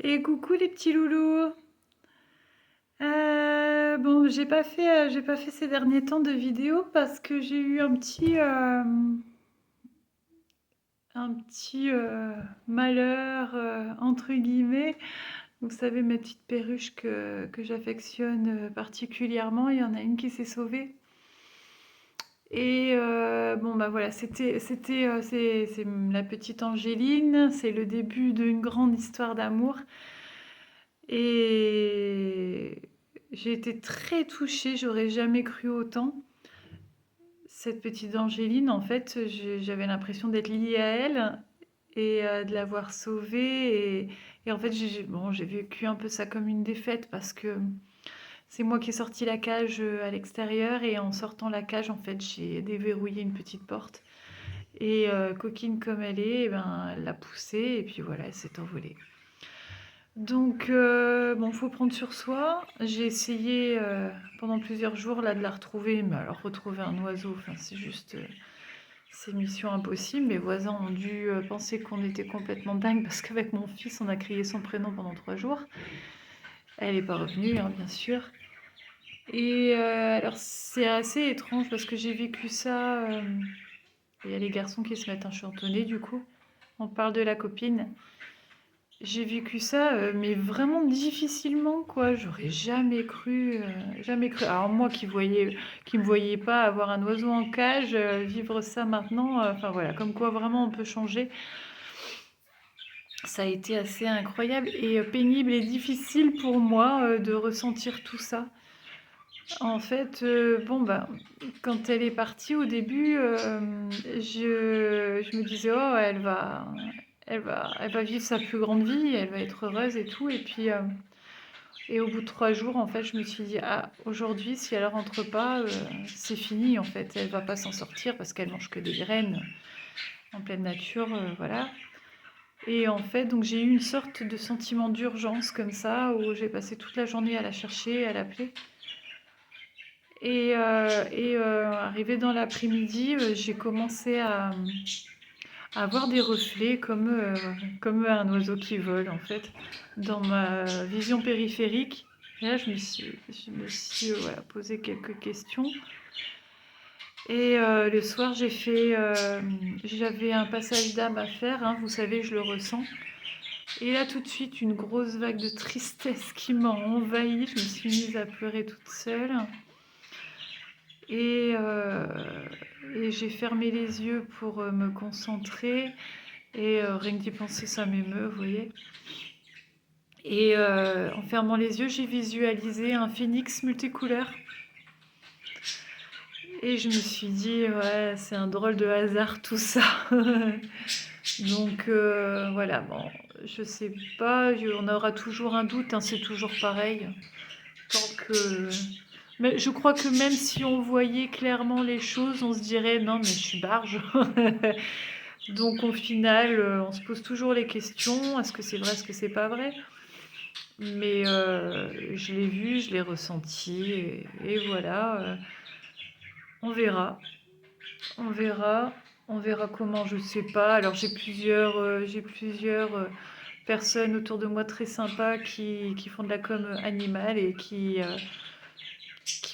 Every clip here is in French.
Et coucou les petits loulous. Bon, j'ai pas fait ces derniers temps de vidéos parce que j'ai eu un petit malheur entre guillemets. Vous savez, mes petites perruches que j'affectionne particulièrement, il y en a une qui s'est sauvée. Et bon, bah voilà, c'est la petite Angéline, c'est le début d'une grande histoire d'amour. Et j'ai été très touchée, j'aurais jamais cru autant. Cette petite Angéline, en fait, j'avais l'impression d'être liée à elle et de l'avoir sauvée. Et en fait, bon, j'ai vécu un peu ça comme une défaite parce que c'est moi qui ai sorti la cage à l'extérieur et en sortant la cage, en fait, j'ai déverrouillé une petite porte. Et coquine comme elle est, eh ben, elle l'a poussée et puis voilà, elle s'est envolée. Donc, bon, faut prendre sur soi. J'ai essayé pendant plusieurs jours là de la retrouver, mais alors retrouver un oiseau, enfin c'est juste, c'est mission impossible. Mes voisins ont dû penser qu'on était complètement dingue parce qu'avec mon fils, on a crié son prénom pendant 3 jours. Elle n'est pas revenue, hein, bien sûr. Et alors c'est assez étrange parce que j'ai vécu ça. Il y a les garçons qui se mettent à chantonner du coup. On parle de la copine. J'ai vécu ça, mais vraiment difficilement, quoi. J'aurais jamais cru, jamais cru. Alors moi qui me voyais pas avoir un oiseau en cage, vivre ça maintenant, enfin voilà, comme quoi vraiment on peut changer. Ça a été assez incroyable et pénible et difficile pour moi, de ressentir tout ça. En fait, bon, bah, quand elle est partie au début, je me disais: «Oh, elle va vivre sa plus grande vie, elle va être heureuse et tout» et puis, et au bout de 3 jours, en fait, je me suis dit: «Ah, aujourd'hui, si elle rentre pas, c'est fini, en fait. Elle va pas s'en sortir parce qu'elle mange que des graines en pleine nature, voilà». Et en fait, donc j'ai eu une sorte de sentiment d'urgence comme ça, où j'ai passé toute la journée à la chercher, à l'appeler. Arrivé dans l'après-midi, j'ai commencé à avoir des reflets comme un oiseau qui vole, en fait, dans ma vision périphérique. Et là, je me suis voilà, posé quelques questions. Et le soir, j'avais un passage d'âme à faire, hein, vous savez, je le ressens. Et là, tout de suite, une grosse vague de tristesse qui m'a envahie. Je me suis mise à pleurer toute seule. Et, euh, et j'ai fermé les yeux pour me concentrer. Et rien que d'y penser, ça m'émeut, vous voyez. Et en fermant les yeux, j'ai visualisé un phénix multicouleur. Et je me suis dit, ouais, c'est un drôle de hasard tout ça. Donc voilà, bon, je sais pas, on aura toujours un doute, hein, c'est toujours pareil. Tant que... Mais je crois que même si on voyait clairement les choses, on se dirait, non, mais je suis barge. Donc au final, on se pose toujours les questions, est-ce que c'est vrai, est-ce que c'est pas vrai? Mais je l'ai vu, je l'ai ressenti, et voilà, on verra, on verra, on verra comment, je sais pas. Alors j'ai plusieurs personnes autour de moi très sympas qui font de la com animale et qui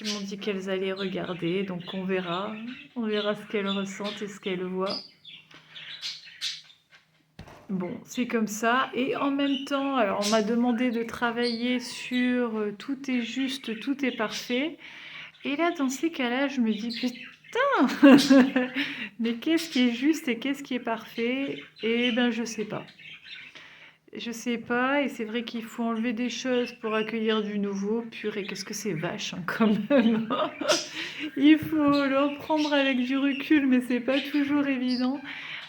m'ont dit qu'elles allaient regarder, donc on verra ce qu'elles ressentent et ce qu'elles voient. Bon, c'est comme ça. Et en même temps, alors on m'a demandé de travailler sur tout est juste, tout est parfait. Et là, dans ces cas-là, je me dis putain, mais qu'est-ce qui est juste et qu'est-ce qui est parfait? Eh ben, je sais pas. Je sais pas, et c'est vrai qu'il faut enlever des choses pour accueillir du nouveau. Purée, qu'est-ce que c'est vache, hein, quand même. Il faut le prendre avec du recul, mais c'est pas toujours évident.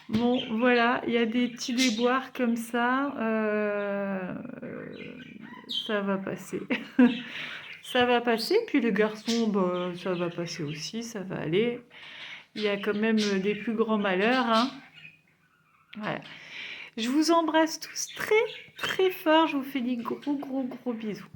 Bon, voilà, il y a des petits déboires comme ça. Ça va passer. Ça va passer. Puis le garçon, bah, ça va passer aussi, ça va aller. Il y a quand même des plus grands malheurs, hein. Voilà. Je vous embrasse tous très très fort. Je vous fais des gros gros gros bisous.